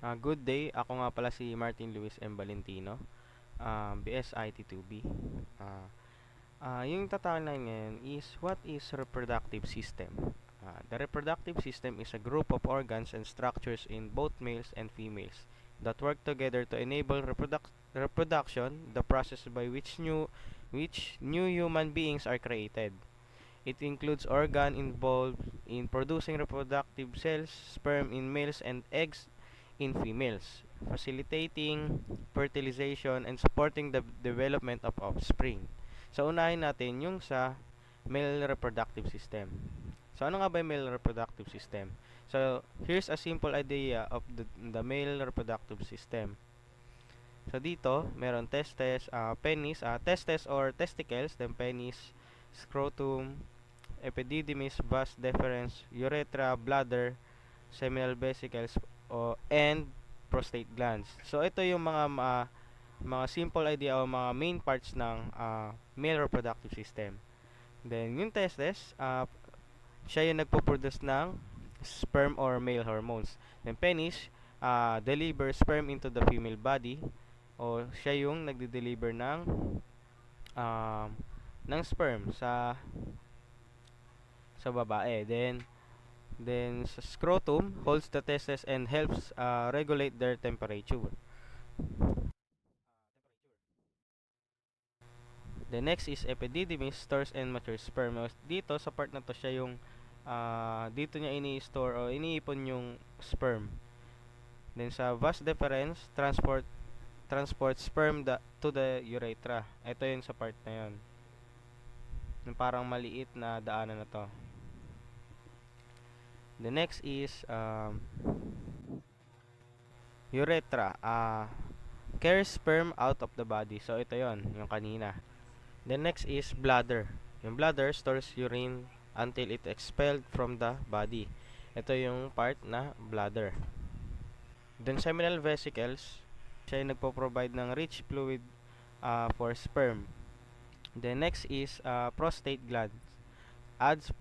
Good day, ako nga pala si Martin Luis M. Valentino, BSIT2B. Ah, yung tatanungin natin ngayon is, what is reproductive system? The reproductive system is a group of organs and structures in both males and females that work together to enable reproduction, the process by which new human beings are created. It includes organ involved in producing reproductive cells, sperm in males and eggs in females, facilitating fertilization and supporting the development of offspring. So unahin natin yung sa male reproductive system. So ano nga ba yung male reproductive system? So here's a simple idea of the male reproductive system. So dito, meron testes or testicles, then penis, scrotum, epididymis, vas deferens, urethra, bladder, seminal vesicles, and prostate glands. So ito yung mga simple idea o mga main parts ng male reproductive system. Then yung testes, siya yung nagpo-produce ng sperm or male hormones. Then penis, delivers sperm into the female body, o siya yung nagde-deliver um, ng sperm sa babae. Then sa scrotum holds the testes and helps regulate their temperature. The next is epididymis, stores and matures sperm. Dito sa part na to siya yung dito niya ini-store o iniipon yung sperm. Then sa vas deferens, transport sperm to the urethra. Ito yun sa part na yun. Yung parang maliit na daanan na to. The next is urethra. Carries sperm out of the body. So ito yon, yung kanina. The next is bladder. Yung bladder stores urine until it expelled from the body. Ito yung part na bladder. Then seminal vesicles, siya yung nagpo-provide ng rich fluid for sperm. The next is prostate gland. Adds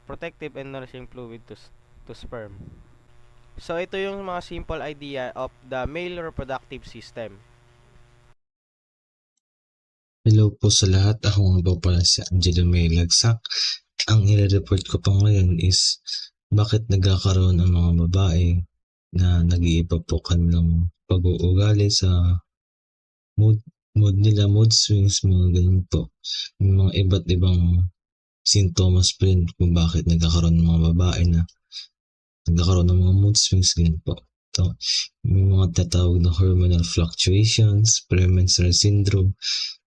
protective and nourishing fluid to sperm. So ito yung mga simple idea of the male reproductive system. Hello po sa lahat. Ako nga po pala si Angelo May Lagsak. Ang i-report ko po ngayon is bakit nagkakaroon ang mga babae na nag-iiba po kanilang pag-uugali sa mood nila, mood swings, mga ganun po. May mga iba't ibang sintomas po yun kung bakit nagkakaroon ng mga babae na nagkakaroon ng mga mood swings, ganun po. Ito, may mga tatawag na hormonal fluctuations, premenstrual syndrome,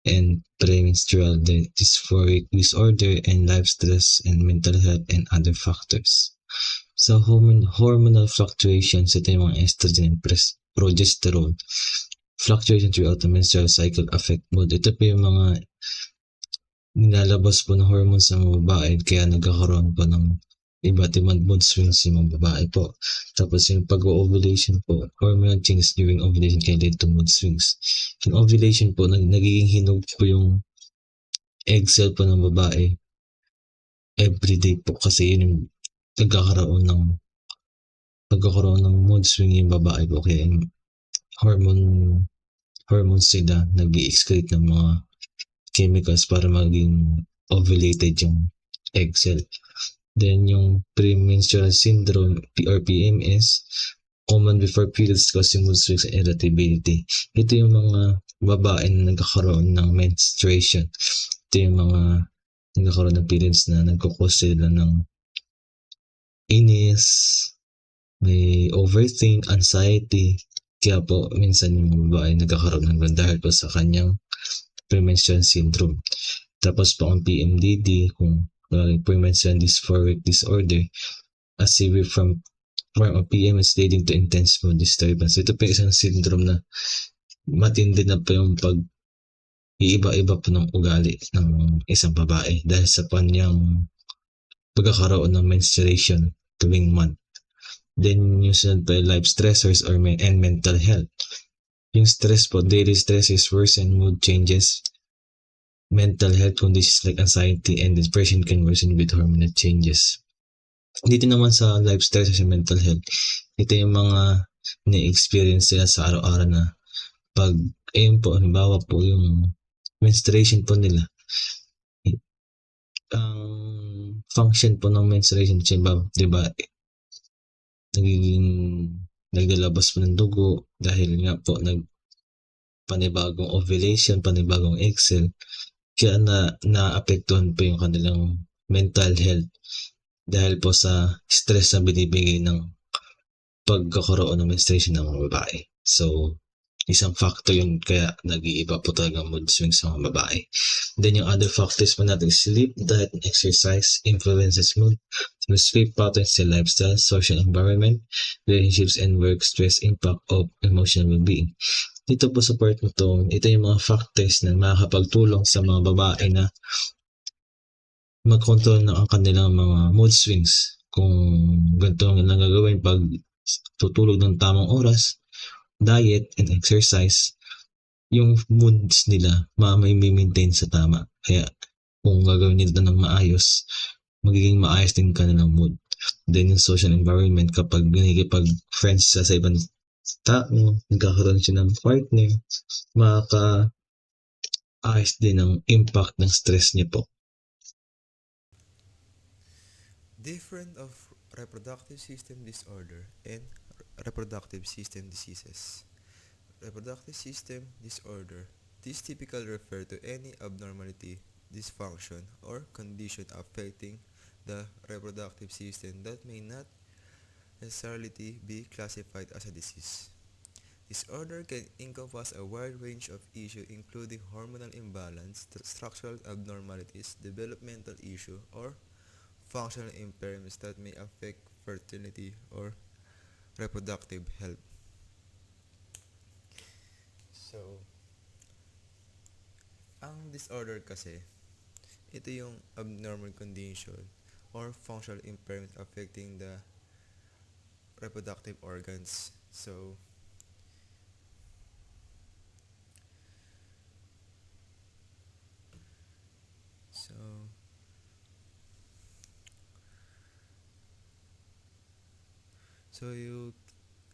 and premenstrual dysphoric disorder, and life stress and mental health and other factors. So hormonal fluctuations, ito yung mga estrogen and progesterone. Fluctuation throughout the menstrual cycle affect mood. Ito po yung mga nilalabas po ng hormones sa mga babae, kaya nagkakaroon po ng iba't ibang mood swings yung mga babae po. Tapos yung pag-ovulation po, hormonal changes during ovulation can lead to mood swings. Yung ovulation po, nagiging hinog po yung egg cell po ng babae everyday po, kasi yun yung nagkakaroon ng mood swing yung babae po, kaya yung hormones sila nag-i-excrete ng mga chemicals para maging ovulated yung egg cell. Then yung premenstrual syndrome or PMS, common before periods, causing mood swings and irritability. Ito yung mga babae na nagkakaroon ng menstruation. Ito yung mga nagkakaroon ng periods na nagkukos sila ng inis, may overthink, anxiety. Kaya po minsan yung babae nagkakaroon ng dahil po sa kanyang premenstrual syndrome. Tapos po ang PMDD, kung premenstrual dysphoric disorder, a severe form of PMS leading to intense mood disturbance. Ito po isang syndrome na matindi na po yung iiba-iba po ng ugali ng isang babae dahil sa kanyang pagkakaroon ng menstruation tuwing month. Then yung sunod pa life stressors and mental health. Yung stress po, daily stresses worsen mood changes. Mental health conditions like anxiety and depression can worsen with hormonal changes. Dito naman sa life stressors and mental health, ito yung mga ni-experience sila sa araw-araw na pag, ayun po, halimbawa po yung menstruation po nila. Ang function po ng menstruation, di ba, nagiging naglalabas po ng dugo dahil nga po panibagong ovulation, panibagong egg cell, kaya naapektuhan po yung kanilang mental health dahil po sa stress na binibigay ng pagkakaroon ng menstruation ng mga babae. So, isang factor yun kaya nag-iiba po talaga ang mood swings sa mga babae. Then yung other factors po natin, sleep, diet, and exercise influences mood. So, sleep patterns and lifestyle, social environment, relationships and work, stress, impact of emotional well-being. Dito po sa part na to, ito yung mga factors na makakapagtulong sa mga babae na mag-control ng ang kanilang mga mood swings. Kung ganito ang gagawin pag tutulog ng tamang oras, diet and exercise, yung moods nila may maintain sa tama. Kaya kung gagawin nila ng maayos, magiging maayos din kanilang mood. Then yung social environment, kapag nakikipag-friends sa ibang tao, nagkakaroon siya ng partner, makaka-ayos din ang impact ng stress niya po. Different of reproductive system disorder and reproductive system diseases. Reproductive system disorder. This typically refer to any abnormality, dysfunction, or condition affecting the reproductive system that may not necessarily be classified as a disease. Disorder can encompass a wide range of issues including hormonal imbalance, structural abnormalities, developmental issues, or functional impairments that may affect fertility or reproductive health. So, ang disorder kasi, ito yung abnormal condition or functional impairment affecting the reproductive organs. So,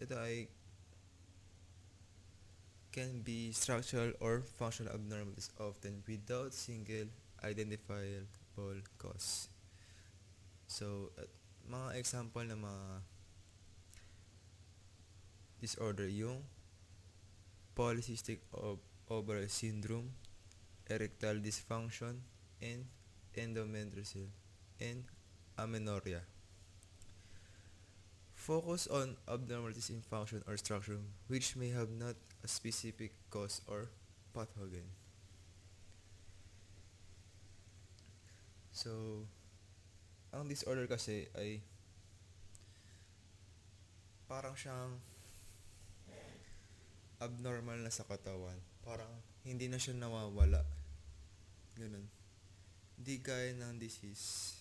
ito ay can be structural or functional abnormalities often without single identifiable cause. So, mga example ng mga disorder yung polycystic ovary syndrome, erectile dysfunction, and endometriosis, and amenorrhea. Focus on abnormalities in function or structure which may have not a specific cause or pathogen. So, ang disorder kasi ay parang siyang abnormal na sa katawan. Parang hindi na siya nawawala. Ganun. Hindi gaya ng disease.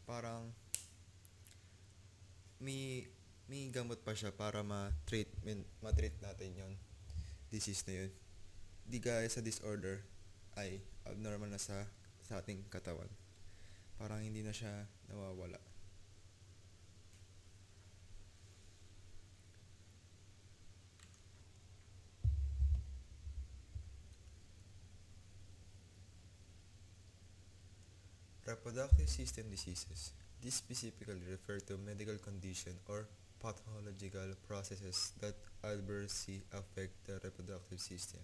Parang may gamot pa siya para ma-treat natin yon disease na yun. Di gaya sa disorder ay abnormal na sa ating katawan. Parang hindi na siya nawawala. Reproductive system diseases. These specifically refer to medical condition or pathological processes that adversely affect the reproductive system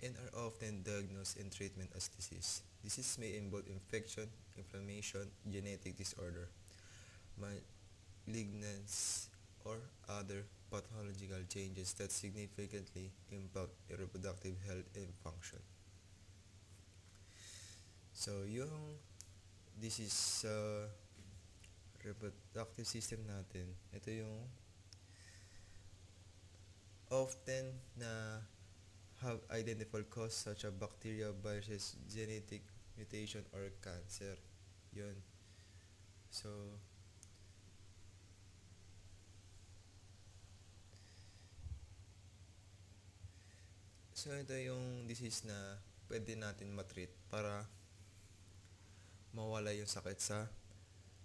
and are often diagnosed and treated as disease. Disease may involve infection, inflammation, genetic disorder, malignancy, or other pathological changes that significantly impact reproductive health and function. So, yung disease sa reproductive system natin, ito yung often na have identified cause such as bacteria, viruses, genetic mutation, or cancer. Yun. So, ito yung disease na pwede natin matreat para mawala yung sakit sa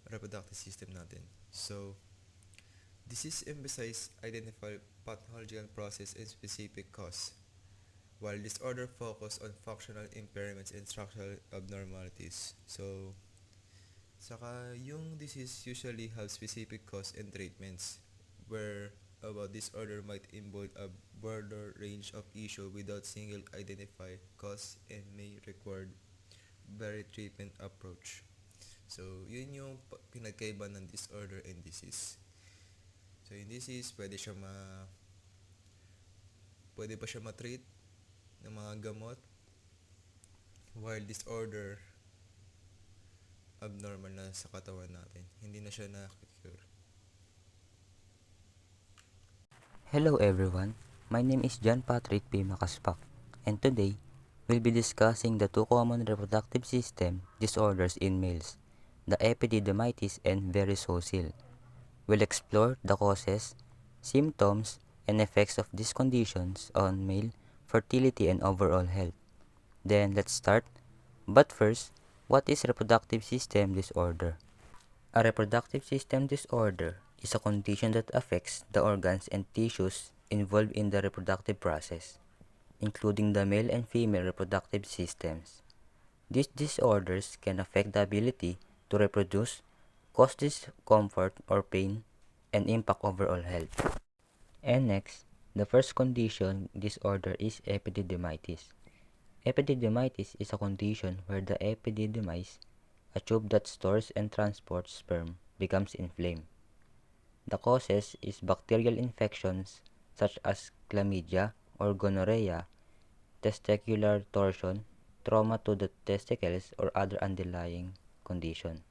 reproductive system natin. So, Disease emphasizes identify pathological process and specific cause, while disorder focus on functional impairments and structural abnormalities. So, saka yung disease usually have specific cause and treatments, where about disorder might involve a broader range of issue without single identified cause and may require varied treatment approach. So, yun yung pinagkaiba ng disorder and disease. So, yung disease, pwede pa siya ma-treat ng mga gamot, while disorder, abnormal na sa katawan natin. Hindi na siya na-cure. Hello everyone, my name is John Patrick P. Makaspak, and today we'll be discussing the two common reproductive system disorders in males, the epididymitis and varicocele. We'll explore the causes, symptoms, and effects of these conditions on male fertility and overall health. Then let's start. But first, what is reproductive system disorder? A reproductive system disorder is a condition that affects the organs and tissues involved in the reproductive process, including the male and female reproductive systems. These disorders can affect the ability to reproduce, cause discomfort or pain, and impact overall health. And next, the first condition disorder is epididymitis. Epididymitis is a condition where the epididymis, a tube that stores and transports sperm, becomes inflamed. The causes is bacterial infections such as chlamydia or gonorrhea, testicular torsion, trauma to the testicles, or other underlying condition.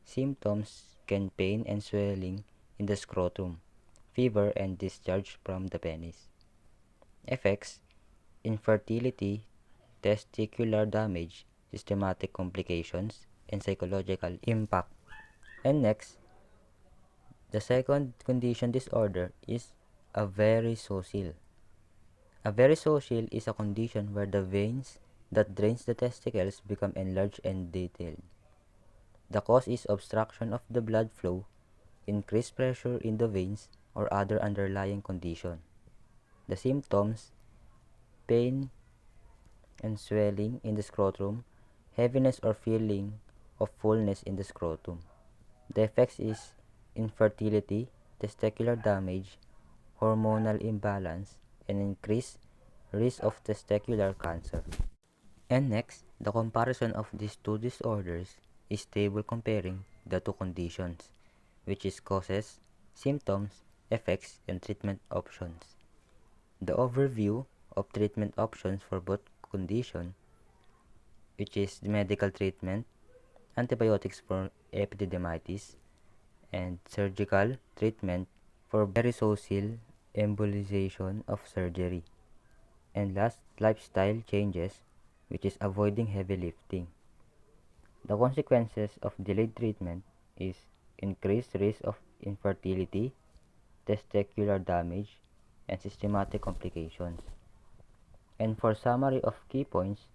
Symptoms can pain and swelling in the scrotum, fever and discharge from the penis. Effects: infertility, testicular damage, systematic complications, and psychological impact. And next, the second condition disorder is a varicocele. A varicocele is a condition where the veins that drains the testicles become enlarged and dilated. The cause is obstruction of the blood flow, increased pressure in the veins, or other underlying condition. The symptoms: pain and swelling in the scrotum, heaviness or feeling of fullness in the scrotum. The effects is infertility, testicular damage, hormonal imbalance, and increased risk of testicular cancer. And next, the comparison of these two disorders is table comparing the two conditions, which is causes, symptoms, effects, and treatment options. The overview of treatment options for both condition, which is medical treatment, antibiotics for epididymitis, and surgical treatment for varicocele, embolization of surgery. And last, lifestyle changes, which is avoiding heavy lifting. The consequences of delayed treatment is increased risk of infertility, testicular damage, and systematic complications. And for summary of key points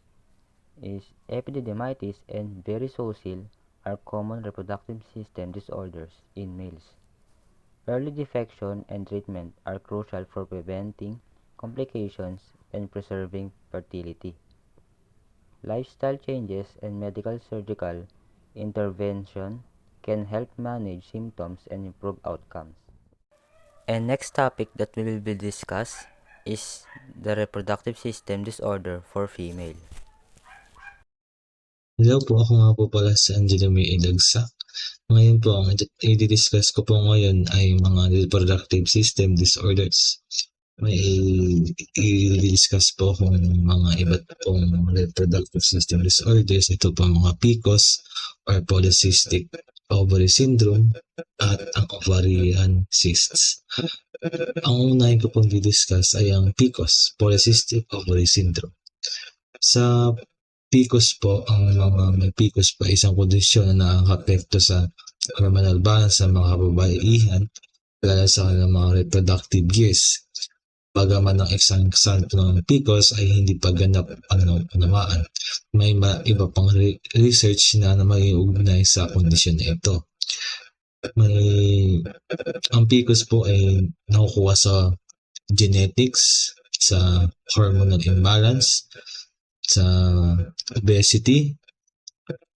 is epididymitis and varicocele are common reproductive system disorders in males. Early detection and treatment are crucial for preventing complications and preserving fertility. Lifestyle changes and medical surgical intervention can help manage symptoms and improve outcomes. And next topic that we will be discuss is the reproductive system disorder for female. Hello po, ako nga po pala si Angelo May Ilagsak. Ngayon po, ang i-discuss ko po ngayon ay mga reproductive system disorders. May i-discuss po kung mga iba't pong reproductive system disorders. Ito po mga PCOS or polycystic ovary syndrome at ang ovarian cysts. Ang unahin ko pong i-discuss ay ang PCOS, polycystic ovary syndrome. Sa PCOS po, ang mga may PCOS po ay isang kondisyon na nakaka-apekto sa hormonal balance sa mga kababaihan, lalo sa kanilang mga reproductive years. Bagaman ang isang santo ng PCOS ay hindi pa ganap ang namaan. May iba pang research na may ugnay sa kondisyon na ito. ang PCOS po ay nakukuha sa genetics, sa hormonal imbalance, sa obesity,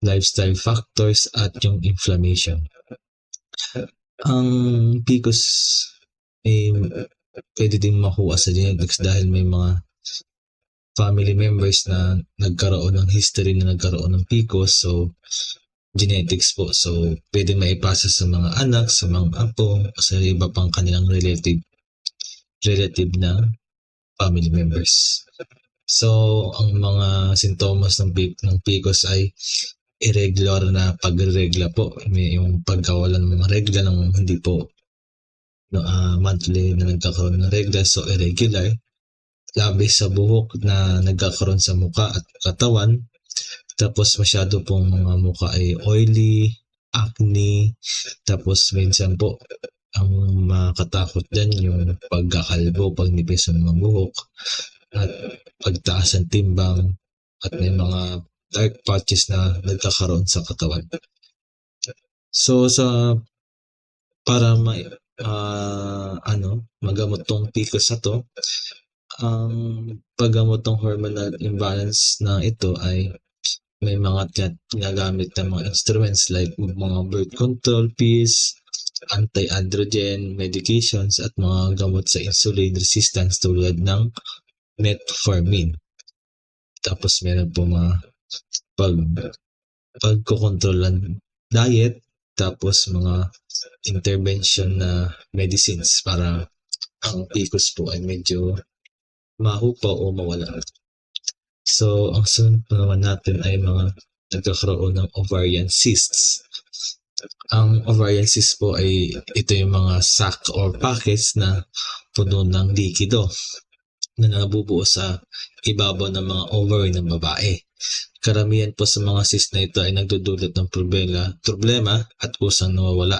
lifestyle factors, at yung inflammation. Ang PCOS ay pwede din makuha sa genetics dahil may mga family members na nagkaroon ng history na nagkaroon ng PCOS. So, genetics po. So, pwede maipasa sa mga anak, sa mga apo, o sa iba pang kanilang relative na family members. So, ang mga sintomas ng PCOS ay irregular na pagregla po. May yung pagkawalan ng mga regla ng hindi po monthly na nagkakaroon ng regla, so irregular. Labis sa buhok na nagkakaroon sa muka at katawan. Tapos masyado pong mga mukha ay oily, acne, tapos minsan po ang makatakot dyan yung pagkakalbo, pagnipis ng mga buhok, at pagtaas ng timbang, at may mga dark patches na nagkakaroon sa katawan. So para magamot tong PCOS na to, ang paggamot ng hormonal imbalance na ito ay may mga ginagamit na mga instruments like mga birth control pills, anti-androgen medications, at mga gamot sa insulin resistance tulad ng metformin. Tapos meron po mga pagkokontrol ng diet, tapos mga intervention na medicines para ang PCOS po ay medyo mahupa o mawala. So, ang sunod pa naman natin ay mga nagkakaroon ng ovarian cysts. Ang ovarian cysts po ay ito yung mga sac or packets na puno ng likido na nabubuo sa ibabaw ng mga ovary ng babae. Karamihan po sa mga cysts na ito ay nagdudulot ng problema at kusang nawawala.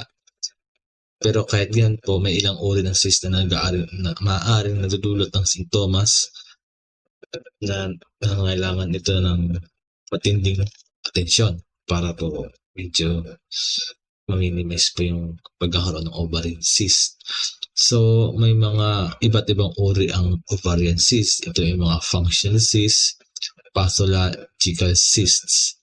Pero kahit yan po, may ilang uri ng cyst na maaaring nagdudulot ng sintomas na nangangailangan ito ng matinding atensyon para po medyo ma-minimize po yung pagkakaroon ng ovarian cyst. So, may mga iba't ibang uri ang ovarian cyst. Ito yung mga functional cysts, pathological cysts.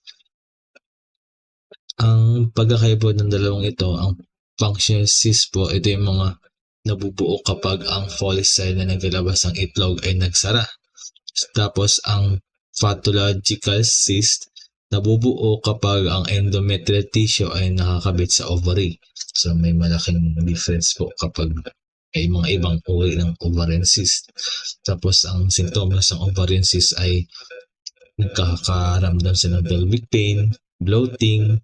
Ang pagkakaiba ng dalawang ito, ang functional cyst po, ito yung mga nabubuo kapag ang follicle na naglalabas ng itlog ay nagsara. Tapos ang pathological cyst nabubuo kapag ang endometrial tissue ay nakakabit sa ovary. So may malaking difference po kapag may mga ibang uri ng ovarian cyst. Tapos ang sintomas ng ovarian cyst ay nagkakaramdam sila ng pelvic pain, bloating,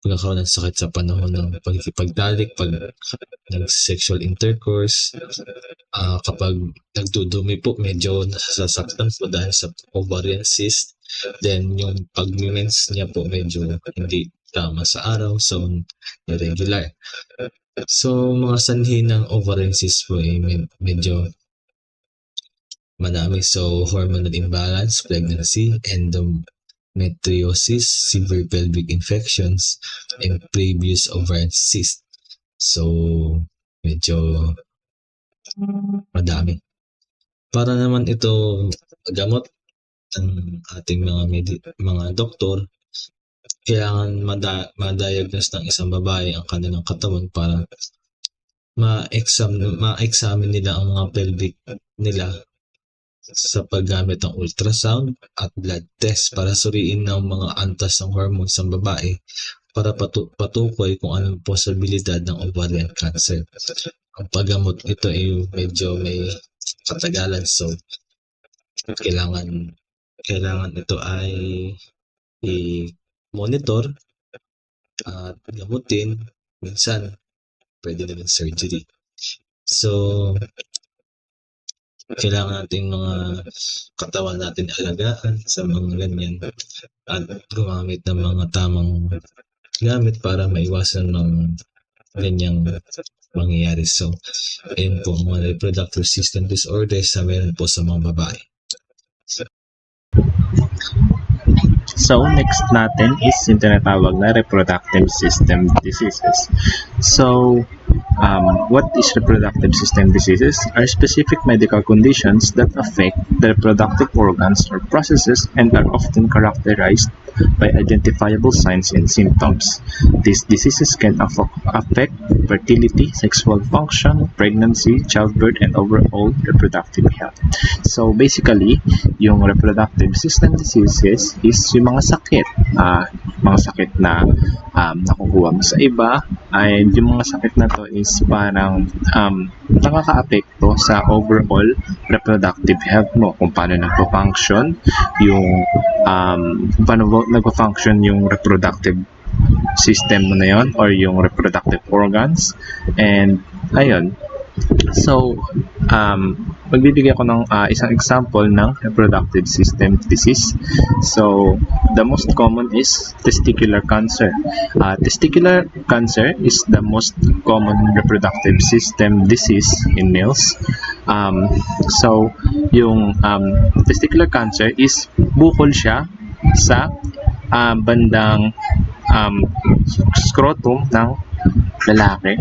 pagkakaroon ng sakit sa panahon ng pagkikipagtalik, pag nag-sexual intercourse, kapag nagdudumi po, medyo nasasaktan po dahil sa ovarian cyst. Then, yung pag-mens niya po medyo hindi tama sa araw, so irregular. So, mga sanhi ng ovarian cyst po ay medyo madami. So, hormonal imbalance, pregnancy, endometriosis, severe pelvic infections, and previous ovarian cyst. So, medyo madami. Para naman ito gamot ng ating mga doktor, kailangan ma-diagnose ng isang babae ang kanilang katawan para ma-examine nila ang mga pelvic nila sa paggamit ng ultrasound at blood test para suriin ng mga antas ng hormones ng babae para patukoy kung anong posibilidad ng ovarian cancer. Ang paggamot ito ay medyo may katagalan, so kailangan ito ay i-monitor at gamutin. Minsan pwede na rin surgery. So kailangan natin mga katawan natin alagaan sa mga ganyan at gumamit ng mga tamang gamit para maiwasan ng ganyang mangyayari. So, ayun po mga reproductive system disorders na meron po sa mga babae. So, next natin is yung tinatawag na reproductive system diseases. So, what is reproductive system diseases? Are specific medical conditions that affect the reproductive organs or processes and are often characterized by identifiable signs and symptoms. These diseases can affect fertility, sexual function, pregnancy, childbirth, and overall reproductive health. So basically, yung reproductive system diseases is yung mga sakit na nakukuha mo sa iba, ay yung mga sakit na to is parang nakaka-apekto sa overall reproductive health mo, kung paano nagpo-function yung nagpo-function yung reproductive system mo na yon or yung reproductive organs. And ayun, so magbibigay ako ng isang example ng reproductive system disease. So the most common is testicular cancer. Testicular cancer is the most common reproductive system disease in males. So yung testicular cancer is bukol siya sa bandang scrotum ng lalaki.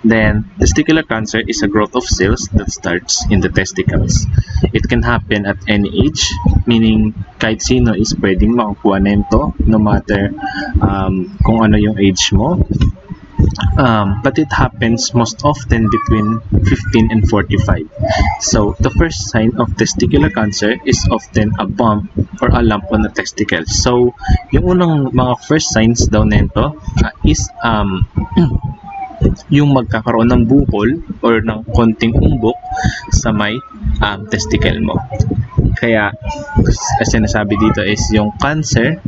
Then, testicular cancer is a growth of cells that starts in the testicles. It can happen at any age, meaning kahit sino is pwedeng makakuha nito, no matter kung ano yung age mo. But it happens most often between 15 and 45. So, the first sign of testicular cancer is often a bump or a lump on the testicle. So, yung unang mga first signs daw nito is yung magkakaroon ng bukol or ng konting umbok sa may testicle mo. Kaya, as sinasabi dito is yung cancer,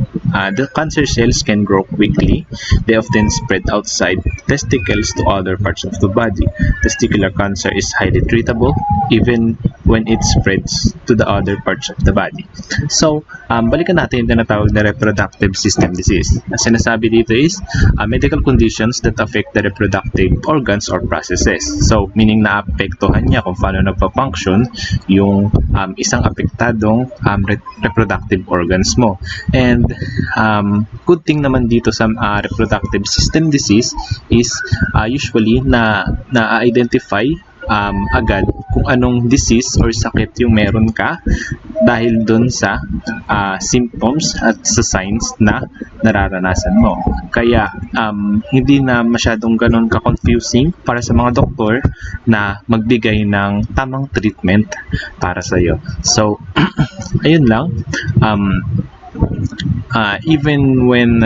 the cancer cells can grow quickly. They often spread outside testicles to other parts of the body. Testicular cancer is highly treatable even when it spreads to the other parts of the body. So, balikan natin yung tinatawag na reproductive system disease. As sinasabi dito is medical conditions that affect the reproductive organs or processes. So, meaning naapektuhan niya kung paano nagpa-function yung isang apektadong reproductive organs mo. And good thing naman dito sa reproductive system disease is usually na-identify agad kung anong disease or sakit yung meron ka dahil dun sa symptoms at sa signs na nararanasan mo. Kaya hindi na masyadong ganun ka-confusing para sa mga doktor na magbigay ng tamang treatment para sa iyo. So, ayun lang. Even when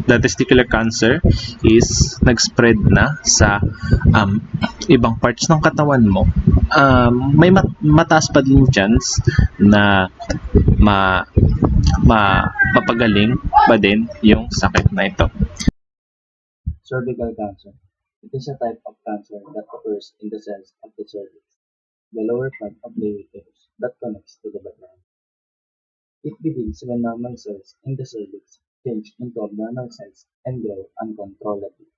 the testicular cancer is nag-spread na sa ibang parts ng katawan mo, may mataas pa din chance na mapagaling pa din yung sakit na ito. Cervical cancer. It is a type of cancer that occurs in the cells of the cervix, the lower part of the uterus that connects to the vagina. It begins when normal cells in the cervix change into abnormal cells and grow uncontrollably.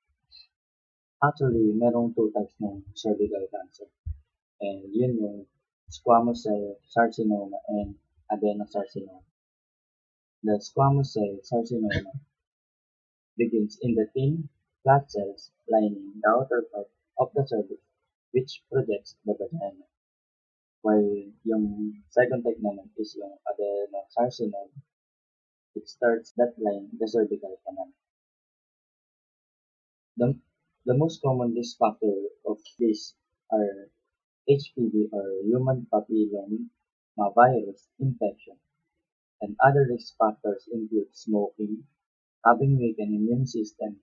Actually, merong two types ng cervical cancer. And yun yung squamous cell carcinoma and adenocarcinoma. The squamous cell carcinoma begins in the thin, flat cells lining the outer part of the cervix, which projects the vagina. While yung second type naman is yung adenocarcinoma, it starts that line the cervical canal. The most common risk factor of this are HPV or human papilloma virus infection, and other risk factors include smoking, having weakened immune system,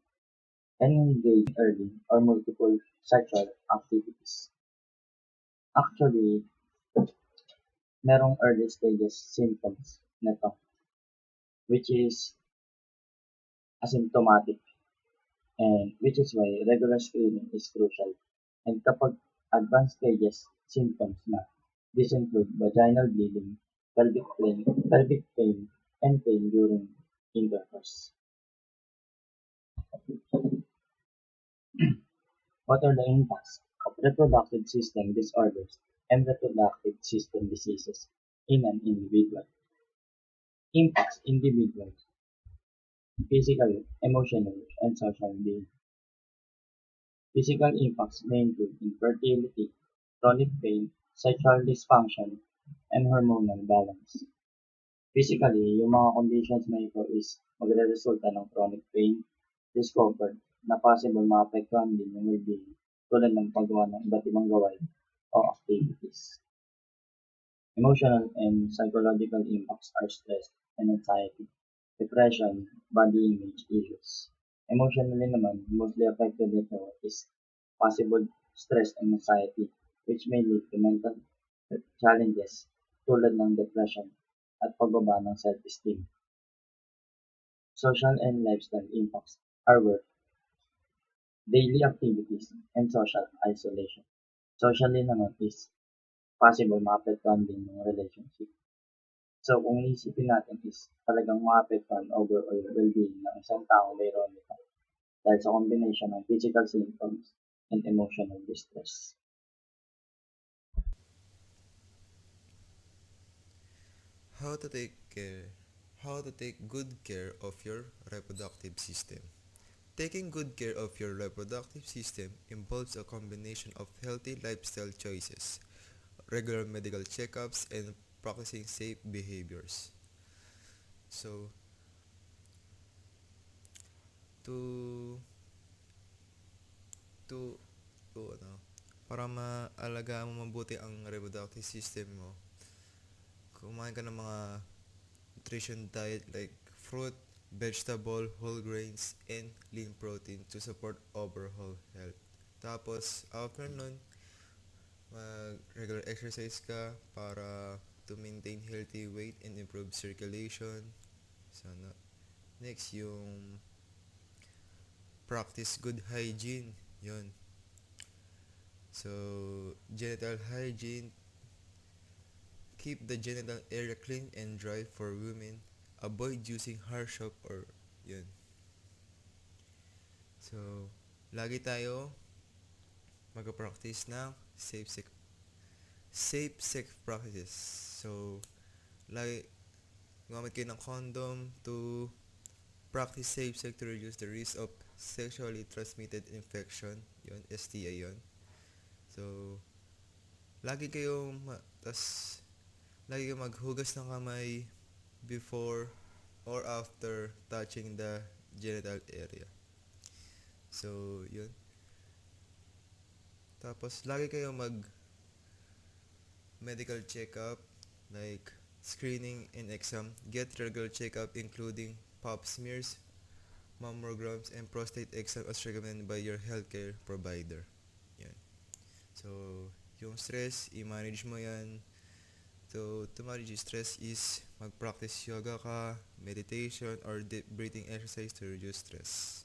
and engaging early or multiple sexual activities. Actually, merong early stages symptoms nito, which is asymptomatic, and which is why regular screening is crucial. And kapag advanced stages symptoms na, this include vaginal bleeding, pelvic pain, and pain during intercourse. What are the impacts of reproductive system disorders and reproductive system diseases in an individual? impacts individuals physically, emotionally, and socially. Physical impacts may include infertility, chronic pain, sexual dysfunction, and hormonal balance. Physically, yung mga conditions na ito is magre-resulta ng chronic pain, discomfort, na possible maapektuhan din yung well-being tulad ng paggawa ng iba't ibang gawain o activities. Emotional and psychological impacts are stress and anxiety, depression, body image issues. Emotionally naman, mostly affected nito is possible stress and anxiety, which may lead to mental challenges tulad ng depression at pagbaba ng self-esteem. Social and lifestyle impacts are work, daily activities, and social isolation. Socially naman is possible maapektuhan din yung relationship. So, kung iisipin natin is talagang maapektuhan overall well-being ng isang tao mayroon nito dahil sa combination ng physical symptoms and emotional distress. How to take care. How to take good care of your reproductive system. Taking good care of your reproductive system involves a combination of healthy lifestyle choices, regular medical checkups, and practicing safe behaviors. So, to to para maalagaan mo mabuti ang reproductive system mo, kumain ka ng mga nutrition diet like fruit, vegetable, whole grains, and lean protein to support overall health. Tapos, after nun, mag-regular exercise ka para to maintain healthy weight and improve circulation. Sana. Next, yung practice good hygiene. Yun. So, genital hygiene. Keep the genital area clean and dry for women. Avoid using harsh soap or yun. So, lagi tayo mag-practice ng safe sex practices. So, lagi gumamit kayo ng condom to practice safe sex to reduce the risk of sexually transmitted infection. Yun, STI yun. So, lagi kayong lagi kayong maghugas ng kamay before or after touching the genital area. So, yun. Tapos, lagi kayong medical checkup like screening and exam. Get regular checkup including pap smears, mammograms, and prostate exam as recommended by your healthcare provider. Yan. So, yung stress, i-manage mo yan. To manage stress is mag-practice yoga ka, meditation, or deep breathing exercise to reduce stress.